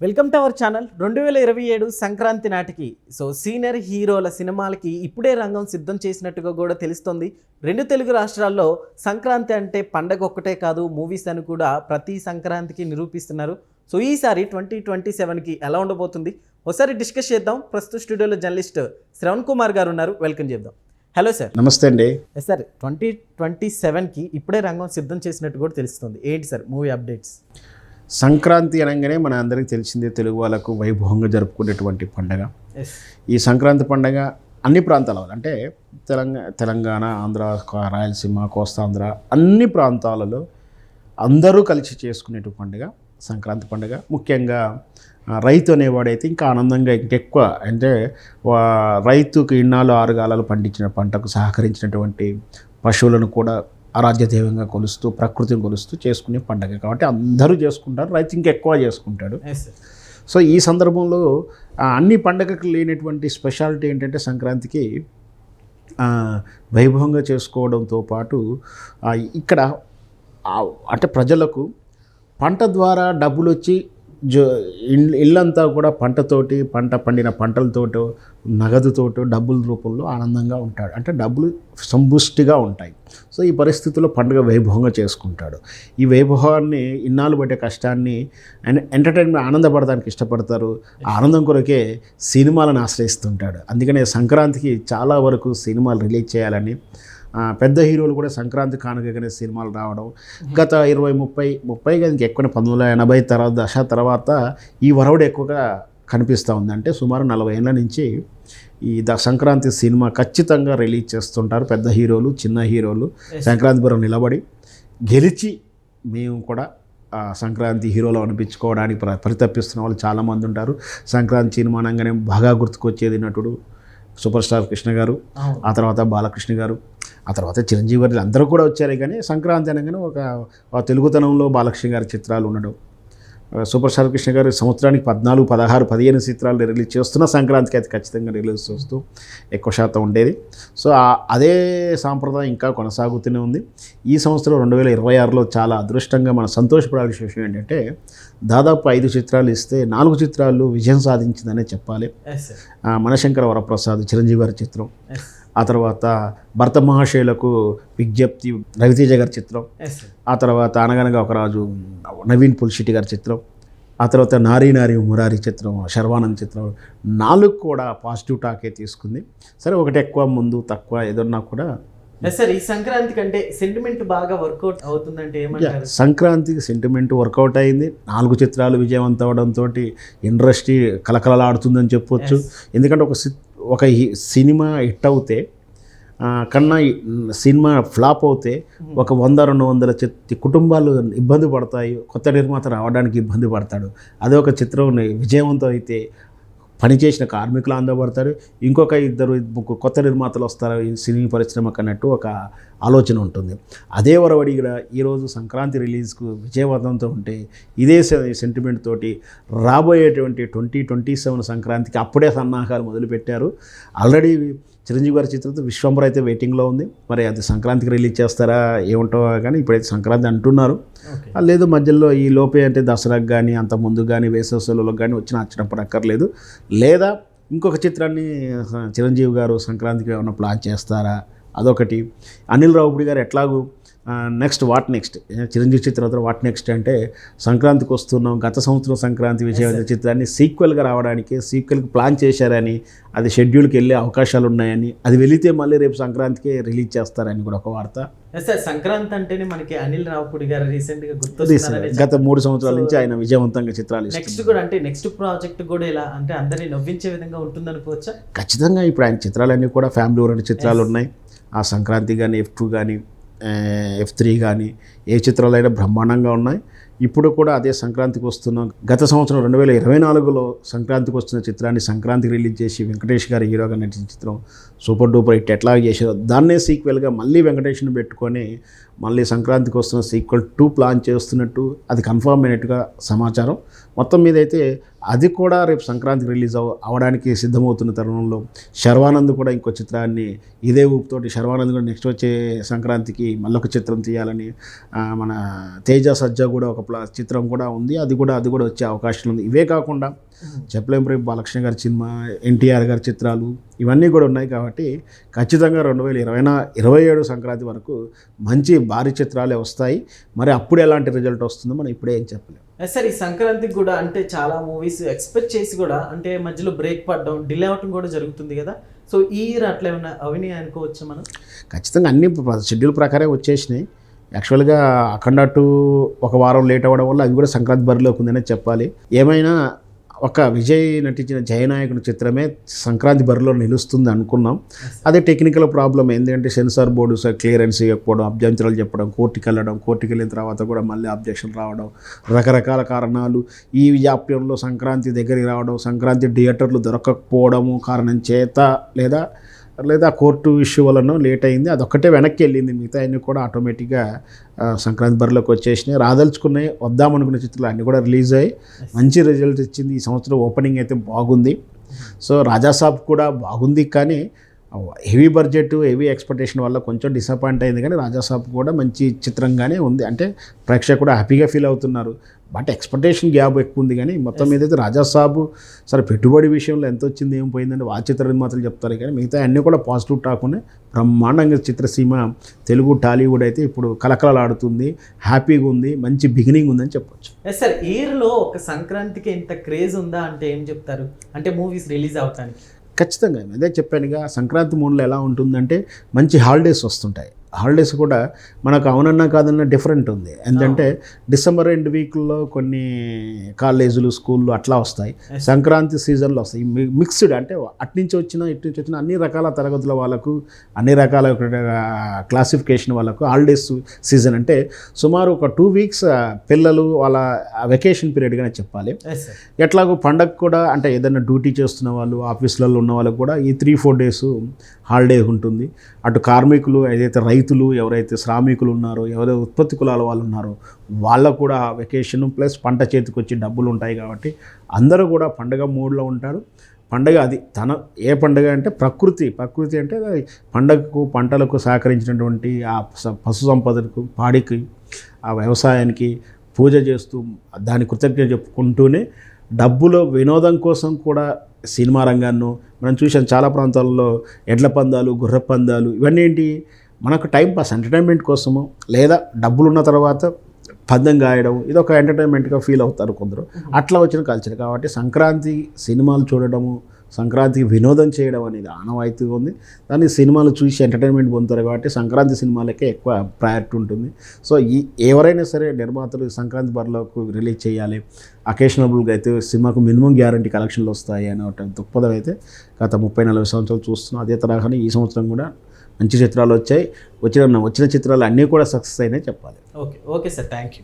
Welcome to our channel. 2027 Sankranti నాటికి senior హీరోల సినిమాలకి ఇప్పుడే రంగం సిద్ధం చేసినట్టుగా కూడా తెలుస్తుంది. రెండు తెలుగు రాష్ట్రాల్లో సంక్రాంతి అంటే పండగ ఒక్కటే కాదు, మూవీస్ అని కూడా ప్రతి సంక్రాంతికి నిరూపిస్తున్నారు. ఈసారి 2027కి ఎలా ఉండబోతుంది ఒకసారి డిస్కస్ చేద్దాం. ప్రస్తుత స్టూడియోలో జర్నలిస్ట్ శ్రవణ్ కుమార్ గారు ఉన్నారు, వెల్కమ్ చేద్దాం. Hello sir. నమస్తే అండి. సార్ 2027కి ఇప్పుడే రంగం సిద్ధం చేసినట్టు కూడా తెలుస్తుంది. ఏంటి సార్ మూవీ అప్డేట్స్? సంక్రాంతి అనగానే మన అందరికీ తెలిసిందే, తెలుగు వాళ్ళకు వైభవంగా జరుపుకునేటువంటి పండగ. ఈ సంక్రాంతి పండగ అన్ని ప్రాంతాల వాళ్ళు అంటే తెలంగాణ, ఆంధ్ర, రాయలసీమ, కోస్తాంధ్ర అన్ని ప్రాంతాలలో అందరూ కలిసి చేసుకునేటువంటి పండుగ సంక్రాంతి పండుగ. ముఖ్యంగా రైతు అనేవాడైతే ఇంకా ఆనందంగా ఇంకెక్కువ, అంటే రైతుకు ఇన్నాళ్ళు ఆరుగాలాలు పండించిన పంటకు సహకరించినటువంటి పశువులను కూడా ఆరాధ్య దైవంగా కొలుస్తూ, ప్రకృతిని కొలుస్తూ చేసుకునే పండగ కాబట్టి అందరూ చేసుకుంటారు, రైతు ఇంకెక్కువ చేసుకుంటాడు. సో ఈ సందర్భంలో అన్ని పండగకు లేనటువంటి స్పెషాలిటీ ఏంటంటే సంక్రాంతికి వైభవంగా చేసుకోవడంతో పాటు ఇక్కడ అంటే ప్రజలకు పంట ద్వారా డబ్బులు వచ్చి ఇల్లంతా కూడా పంట పండిన పంటలతోటో నగదుతోటో డబ్బుల రూపంలో ఆనందంగా ఉంటాడు, అంటే డబ్బులు సంపుష్టిగా ఉంటాయి. సో ఈ పరిస్థితుల్లో పండుగ వైభవంగా చేసుకుంటాడు. ఈ వైభవాన్ని ఇన్నాళ్ళు పట్టే కష్టాన్ని ఎంటర్టైన్మెంట్ ఆనందపడడానికి ఇష్టపడతారు. ఆనందం కొరకే సినిమాలను ఆశ్రయిస్తుంటాడు. అందుకనే సంక్రాంతికి చాలా వరకు సినిమాలు రిలీజ్ చేయాలని పెద్ద హీరోలు కూడా సంక్రాంతి కానుకగానే సినిమాలు రావడం గత 20-30 ఇంకా ఎక్కువ 1980 తర్వాత ఈ వరవడు ఎక్కువగా కనిపిస్తూ ఉంది. అంటే సుమారు 40 ఏళ్ళ నుంచి ఈ సంక్రాంతి సినిమా ఖచ్చితంగా రిలీజ్ చేస్తుంటారు పెద్ద హీరోలు, చిన్న హీరోలు. సంక్రాంతి పురం నిలబడి గెలిచి మేము కూడా సంక్రాంతి హీరోలు అనిపించుకోవడానికి పరితపిస్తున్న వాళ్ళు చాలామంది ఉంటారు. సంక్రాంతి సినిమా అనగానే బాగా గుర్తుకొచ్చేది నటుడు సూపర్ స్టార్ కృష్ణ గారు, ఆ తర్వాత బాలకృష్ణ గారు, ఆ తర్వాత చిరంజీవి గారు, అందరూ కూడా వచ్చారు. కానీ సంక్రాంతి అనగానే ఒక తెలుగుతనంలో బాలకృష్ణ గారి చిత్రాలు ఉండడం, సూపర్ స్టార్ కృష్ణ గారు సంవత్సరానికి 14, 16, 15 చిత్రాలు రిలీజ్ చేస్తున్న సంక్రాంతికి అయితే ఖచ్చితంగా రిలీజ్ చేస్తూ ఎక్కువ శాతం ఉండేది. సో అదే సాంప్రదాయం ఇంకా కొనసాగుతూనే ఉంది. ఈ సంవత్సరం 2026లో చాలా అదృష్టంగా మనం సంతోషపడాల్సిన విషయం ఏంటంటే దాదాపు 5 చిత్రాలు ఇస్తే 4 చిత్రాలు విజయం సాధించిందనే చెప్పాలి. మనశంకర వరప్రసాద్ చిరంజీవి గారి చిత్రం, ఆ తర్వాత భర్త మహాశయులకు విజ్ఞప్తి రవితేజ గారి చిత్రం, ఆ తర్వాత అనగనగా ఒక రాజు నవీన్ పుల్శెట్టి గారి చిత్రం, ఆ తర్వాత నారీ నారీ మురారి చిత్రం, శర్వానంద్ చిత్రం 4 కూడా పాజిటివ్ టాకే తీసుకుంది. సరే ఒకటి ఎక్కువ ముందు తక్కువ ఏదన్నా కూడా సార్ ఈ సంక్రాంతి కంటే సెంటిమెంట్ బాగా వర్కౌట్ అవుతుందంటే ఏమంటారు? సంక్రాంతికి సెంటిమెంట్ వర్కౌట్ అయింది. 4 చిత్రాలు విజయవంతం అవడంతో ఇండస్ట్రీ కలకలలాడుతుందని చెప్పొచ్చు. ఎందుకంటే ఒక సినిమా హిట్ అవుతే కన్నా సినిమా ఫ్లాప్ అవుతే ఒక 100-200 కుటుంబాలు ఇబ్బంది పడతాయి, కొత్త నిర్మాత రావడానికి ఇబ్బంది పడతాడు. అదే ఒక చిత్రం విజయవంతం అయితే పనిచేసిన కార్మికులు అందబడతారు, ఇంకొక 2-3 కొత్త నిర్మాతలు వస్తారు ఈ సినీ పరిశ్రమకు అన్నట్టు ఒక ఆలోచన ఉంటుంది. అదే వరవడి కూడా ఈరోజు సంక్రాంతి రిలీజ్కు విజయవంతంతో ఉంటే ఇదే సెంటిమెంట్ తోటి రాబోయేటువంటి 2027 సంక్రాంతికి అప్పుడే సన్నాహాలు మొదలుపెట్టారు. ఆల్రెడీ చిరంజీవి గారి చిత్రంతో విశ్వంబర్ అయితే వెయిటింగ్లో ఉంది. మరి అది సంక్రాంతికి రిలీజ్ చేస్తారా ఏముంటో కానీ ఇప్పుడైతే సంక్రాంతి అంటున్నారు. లేదు మధ్యలో ఈ లోపే అంటే దసరాకు కానీ అంత ముందు కానీ వేసవి సెలవులకు కానీ వచ్చినప్పుడు అక్కర్లేదు. లేదా ఇంకొక చిత్రాన్ని చిరంజీవి గారు సంక్రాంతికి ఏమైనా ప్లాన్ చేస్తారా అదొకటి. అనిల్ రావుపూడి గారు ఎట్లాగూ వాట్ నెక్స్ట్ చిరంజీవి చిత్రం వాట్ నెక్స్ట్ అంటే సంక్రాంతికి వస్తున్నాం, గత సంవత్సరం సంక్రాంతి విజయవంత చిత్రాన్ని సీక్వెల్గా రావడానికి సీక్వెల్కి ప్లాన్ చేశారని, అది షెడ్యూల్కి వెళ్ళే అవకాశాలు ఉన్నాయని, అది వెళితే మళ్ళీ రేపు సంక్రాంతికి రిలీజ్ చేస్తారని కూడా ఒక వార్త. సంక్రాంతి అంటేనే మనకి అనిల్ రావుపూడి గారు రీసెంట్గా గత 3 సంవత్సరాల నుంచి ఆయన విజయవంతంగా చిత్రాలు నెక్స్ట్ ప్రాజెక్ట్ కూడా ఇలా అంటే అందరినీ నవ్వించే విధంగా ఉంటుంది అనుకోవచ్చా? ఖచ్చితంగా ఇప్పుడు ఆయన చిత్రాలన్నీ కూడా ఫ్యామిలీ ఓరియంటెడ్ చిత్రాలు ఉన్నాయి. ఆ సంక్రాంతి కానీ F2 కానీ F3 కానీ ఏ చిత్రాలైనా బ్రహ్మాండంగా ఉన్నాయి. ఇప్పుడు కూడా అదే సంక్రాంతికి వస్తున్నాం. గత సంవత్సరం 2024లో సంక్రాంతికి వస్తున్న చిత్రాన్ని సంక్రాంతికి రిలీజ్ చేసి వెంకటేష్ గారి హీరోగా నటించిన చిత్రం సూపర్ డూపర్ హిట్ ఎట్లా చేశారో దాన్నే సీక్వెల్గా మళ్ళీ వెంకటేష్ని పెట్టుకొని మళ్ళీ సంక్రాంతికి వస్తున్న సీక్వెల్ 2 ప్లాన్ చేస్తున్నట్టు అది కన్ఫర్మ్ అయినట్టుగా సమాచారం. మొత్తం మీద అయితే అది కూడా రేపు సంక్రాంతికి రిలీజ్ అవ్వడానికి సిద్ధమవుతున్న తరుణంలో శర్వానంద్ కూడా ఇంకో చిత్రాన్ని ఇదే ఊపుతోటి శర్వానంద్ కూడా నెక్స్ట్ వచ్చే సంక్రాంతికి మళ్ళొక చిత్రం తీయాలని మన తేజ సజ్జా కూడా ఒక చిత్రం కూడా ఉంది. అది కూడా వచ్చే అవకాశం ఉంది. ఇవే కాకుండా చెప్పలేం రేపు బాలకృష్ణ గారి సినిమా, ఎన్టీఆర్ గారి చిత్రాలు ఇవన్నీ కూడా ఉన్నాయి. కాబట్టి ఖచ్చితంగా 2027 సంక్రాంతి వరకు మంచి భారీ చిత్రాలే వస్తాయి. మరి అప్పుడు ఎలాంటి రిజల్ట్ వస్తుందో మనం ఇప్పుడే ఏం చెప్పలేం. సార్ ఈ సంక్రాంతికి కూడా అంటే చాలా మూవీస్ ఎక్స్పెక్ట్ చేసి కూడా అంటే మధ్యలో బ్రేక్ పడడం, డిలే అవడం కూడా జరుగుతుంది కదా. సో ఈ ఇయర్ అట్లా ఏమన్నా అవని అనుకోవచ్చా మనం? ఖచ్చితంగా అన్ని షెడ్యూల్ ప్రకారం వచ్చేసినాయి. యాక్చువల్గా అఖండ 2 ఒక వారం లేట్ అవ్వడం వల్ల అవి కూడా సంక్రాంతి బరిలోకి ఉందనే చెప్పాలి. ఏమైనా ఒక విజయ్ నటించిన జయనాయకుని చిత్రమే సంక్రాంతి బరిలో నిలుస్తుంది అనుకున్నాం. అదే టెక్నికల్ ప్రాబ్లం ఏంటంటే సెన్సార్ బోర్డు క్లియరెన్స్ ఇవ్వకపోవడం, అభ్యంతరాలు చెప్పడం, కోర్టుకి వెళ్ళిన తర్వాత కూడా మళ్ళీ అబ్జెక్షన్ రావడం, రకరకాల కారణాలు. ఈ వ్యాప్యంలో సంక్రాంతి దగ్గరికి రావడం, సంక్రాంతి థియేటర్లు దొరకకపోవడము కారణం చేత లేదా కోర్టు ఇష్యూ వలన లేట్ అయింది. అదొక్కటే వెనక్కి వెళ్ళింది. మిగతా అన్నీ కూడా ఆటోమేటిక్గా సంక్రాంతి బరిలోకి వచ్చేసినాయి. రాదలుచుకున్నాయి, వద్దామనుకున్న చిత్రాలు అన్నీ కూడా రిలీజ్ అయ్యి మంచి రిజల్ట్ ఇచ్చింది. ఈ సంవత్సరం ఓపెనింగ్ అయితే బాగుంది. సో రాజాసాబ్ కూడా బాగుంది, కానీ హెవీ బడ్జెట్, హెవీ ఎక్స్పెక్టేషన్ వల్ల కొంచెం డిసప్పాయింట్ అయింది. కానీ రాజాసాబ్ కూడా మంచి చిత్రంగానే ఉంది. అంటే ప్రేక్షకుడు హ్యాపీగా ఫీల్ అవుతున్నారు. బట్ ఎక్స్పెక్టేషన్ గ్యాప్ ఎక్కువ ఉంది. కానీ మొత్తం ఏదైతే రాజాసాబ్ సరే పెట్టుబడి విషయంలో ఎంత వచ్చింది ఏం పోయిందంటే ఆ చిత్రం మాత్రం చెప్తారు. కానీ మిగతా అన్నీ కూడా పాజిటివ్ టాక్ ఉన్నాయి. బ్రహ్మాండంగా చిత్రసీమ తెలుగు టాలీవుడ్ అయితే ఇప్పుడు కలకలలాడుతుంది, హ్యాపీగా ఉంది, మంచి బిగినింగ్ ఉందని చెప్పొచ్చు. సార్ ఇయర్లో ఒక సంక్రాంతికి ఇంత క్రేజ్ ఉందా అంటే ఏం చెప్తారు? అంటే మూవీస్ రిలీజ్ అవటానికి ఖచ్చితంగా అదే చెప్పానుగా, సంక్రాంతి మూడ్లో ఎలా ఉంటుందంటే మంచి హాలిడేస్ వస్తుంటాయి. హాలిడేస్ కూడా మనకు అవునన్నా కాదన్నా డిఫరెంట్ ఉంది. ఎందుకంటే డిసెంబర్ ఎండ్ వీక్లో కొన్ని కాలేజీలు, స్కూళ్ళు అట్లా వస్తాయి. సంక్రాంతి సీజన్లో వస్తాయి. మిక్స్డ్ అంటే అటు నుంచి వచ్చిన అన్ని రకాల తరగతుల వాళ్ళకు, అన్ని రకాల క్లాసిఫికేషన్ వాళ్ళకు హాలిడేస్ సీజన్ అంటే సుమారు ఒక 2 weeks పిల్లలు వాళ్ళ వెకేషన్ పీరియడ్గానే చెప్పాలి. ఎట్లాగో పండగ కూడా అంటే ఏదైనా డ్యూటీ చేస్తున్న వాళ్ళు, ఆఫీసులలో ఉన్న వాళ్ళకు కూడా ఈ 3-4 days హాలిడే ఉంటుంది. అటు కార్మికులు, ఏదైతే రైతులు, ఎవరైతే శ్రామికులు ఉన్నారో, ఎవరైతే ఉత్పత్తి కులాల వాళ్ళు ఉన్నారో వాళ్ళకు కూడా వెకేషన్ ప్లస్ పంట చేతికి వచ్చి డబ్బులు ఉంటాయి. కాబట్టి అందరూ కూడా పండగ మూడ్లో ఉంటారు. పండగ అది ఏ పండగ అంటే ప్రకృతి అంటే పండగకు, పంటలకు సహకరించినటువంటి ఆ పశు సంపదకు, పాడికి, ఆ వ్యవసాయానికి పూజ చేస్తూ దాని కృతజ్ఞత చెప్పుకుంటూనే డబ్బులో వినోదం కోసం కూడా సినిమా రంగాన్ని మనం చూసాం. చాలా ప్రాంతాల్లో ఎడ్ల పందాలు, గుర్ర పందాలు ఇవన్నీ ఏంటి మనకు టైంపాస్ ఎంటర్టైన్మెంట్ కోసము, లేదా డబ్బులు ఉన్న తర్వాత పందెం గాయడం, ఇది ఒక ఎంటర్టైన్మెంట్గా ఫీల్ అవుతారు కొందరు. అట్లా వచ్చిన కల్చర్. కాబట్టి సంక్రాంతి సినిమాలు చూడడము, సంక్రాంతికి వినోదం చేయడం అనేది ఆనవాయితీగా ఉంది. దాన్ని సినిమాలు చూసి ఎంటర్టైన్మెంట్ పొందుతారు. కాబట్టి సంక్రాంతి సినిమాలకే ఎక్కువ ప్రయారిటీ ఉంటుంది. సో ఎవరైనా సరే నిర్మాతలు సంక్రాంతి బరిలోకి రిలీజ్ చేయాలి, అకేషనబుల్గా అయితే సినిమాకు మినిమం గ్యారంటీ కలెక్షన్లు వస్తాయి అనే ఒక దృక్పథం అయితే గత 30-40 సంవత్సరాలు చూస్తున్నాం. అదే తరహానే ఈ సంవత్సరం కూడా మంచి చిత్రాలు వచ్చాయి. వచ్చిన చిత్రాలు అన్నీ కూడా సక్సెస్ అయినాయి చెప్పాలి. Okay sir, thank you.